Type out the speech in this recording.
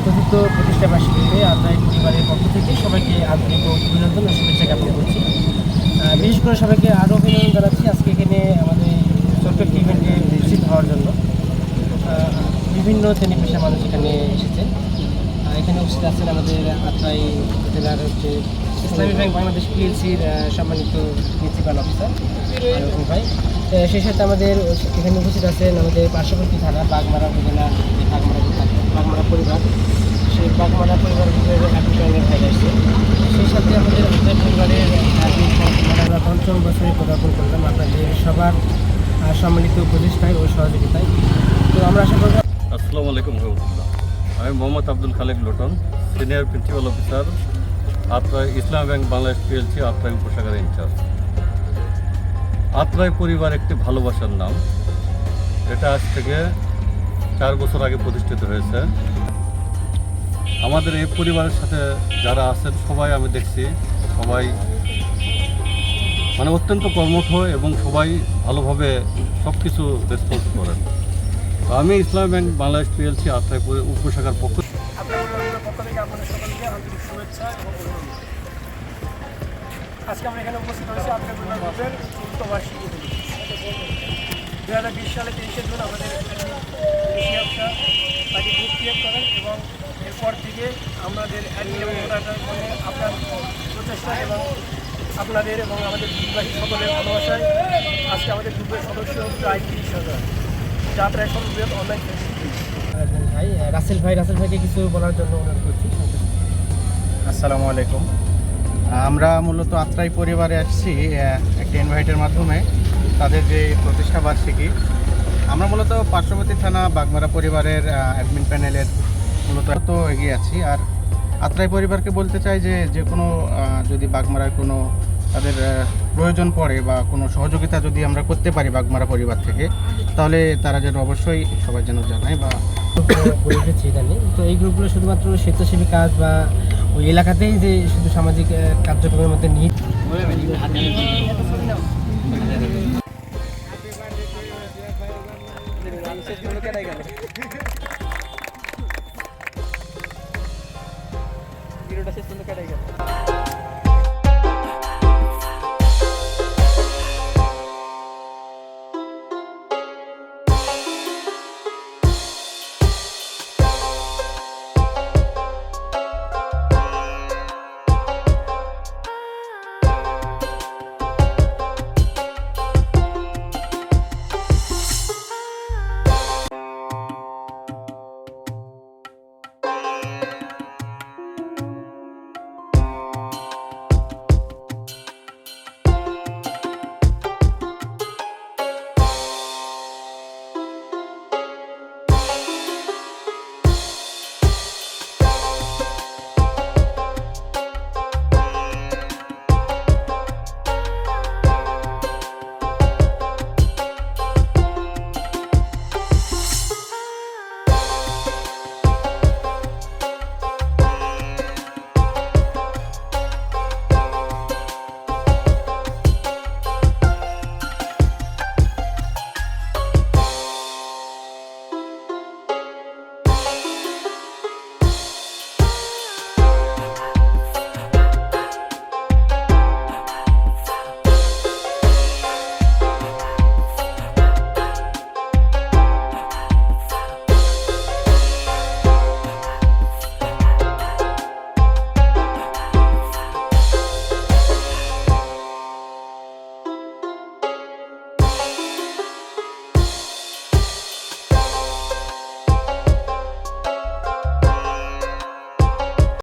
চতুর্থ প্রতিষ্ঠা বার্ষিকীতে আত্রাই পরিবারের পক্ষ থেকে সবাইকে আন্তরিক অভিনন্দন ও শুভেচ্ছা জ্ঞাপন করছি। বিশেষ করে সবাইকে আরও অভিনন্দন জানাচ্ছি আজকে এখানে আমাদের ছোট্ট একটি ইভেন্টে উপস্থিত হওয়ার জন্য। বিভিন্ন শ্রেণী পেশার মানুষ এখানে এসেছেন। এখানে উপস্থিত আছেন আমাদের আত্রাই জেলার ইসলামী ব্যাংক বাংলাদেশ পিএলসির সম্মানিত প্রিন্সিপাল অফিসার আরফুল ভাই। সেই সাথে আমাদের এখানে উপস্থিত আছেন আমাদের পার্শ্ববর্তী থানা বাগমারা উপজেলা যে বাগমারা পরিবার, সেই বাগমারা পরিবার অ্যাডমিশনের ভাই আসছে। সেই সাথে আমাদের আত্রাই পরিবারের আমরা পঞ্চম বছরে পদার্পণ করলাম আপনাদের সবার সম্মিলিত প্রচেষ্টায় ও সহযোগিতায়। তো আমরা আশা করব। আসসালামু আলাইকুম রহমতুল্লাহ। আমি Mohammad Abdul Khalek Loton, senior principal officer, Atrai Islam bank Bangladesh PLC, Atrai উপশাখার ইনচার্জ। আত্রাই পরিবার একটি ভালোবাসার নাম। এটা আজ থেকে 4 বছর আগে প্রতিষ্ঠিত হয়েছে। আমাদের এই পরিবারের সাথে যারা আছেন সবাই আমি দেখছি সবাই অত্যন্ত কর্মঠ এবং সবাই ভালোভাবে সব কিছু রেসপন্স করেন। তো আমি ইসলাম ব্যাংক বাংলাদেশ পিএলসি আত্রাই উপশাখার পক্ষ থেকে আপনাদের সকলকে আন্তরিক শুভেচ্ছা এবং অভিনন্দন। আজকে আমরা এখানে উপস্থিত হয়েছি আত্রাই পরিবার গ্রুপের চতুর্থ বার্ষিকী। 2020 সালে 23শে জুন আমাদের তাকে গ্রুপ ক্রিয়েট করেন এবং এরপর থেকে আমাদের আপনার প্রচেষ্টা এবং আপনাদের এবং আমাদের গ্রুপবাসী সকলের ভালোবাসায় আজকে আমাদের গ্রুপের সদস্য প্রায় 30,000, যা প্রায় সর্ববৃহৎ অনলাইন ভাই রাসেল ভাইকে কিছু বলার জন্য অনুরোধ করছি। আসসালামু আলাইকুম। আমরা মূলত আত্রাই পরিবারে আসছি একটা ইনভাইটের মাধ্যমে। তাদের যে প্রতিষ্ঠা বার্ষিকী, আমরা মূলত পার্শ্ববর্তী থানা বাগমারা পরিবারের অ্যাডমিন প্যানেলের মূলত এগিয়ে আছি। আর আত্রাই পরিবারকে বলতে চাই যে কোনো যদি বাগমারার কোনো তাদের প্রয়োজন পড়ে বা কোনো সহযোগিতা যদি আমরা করতে পারি বাগমারা পরিবার থেকে, তাহলে তারা যেন অবশ্যই সবাই যেন জানায় বা গড়ে উঠেছে ইদানিং। তো এই গ্রুপগুলো শুধুমাত্র স্বেচ্ছাসেবী কাজ বা ওই এলাকাতেই যে শুধু সামাজিক কার্যক্রমের মধ্যে নিয়ে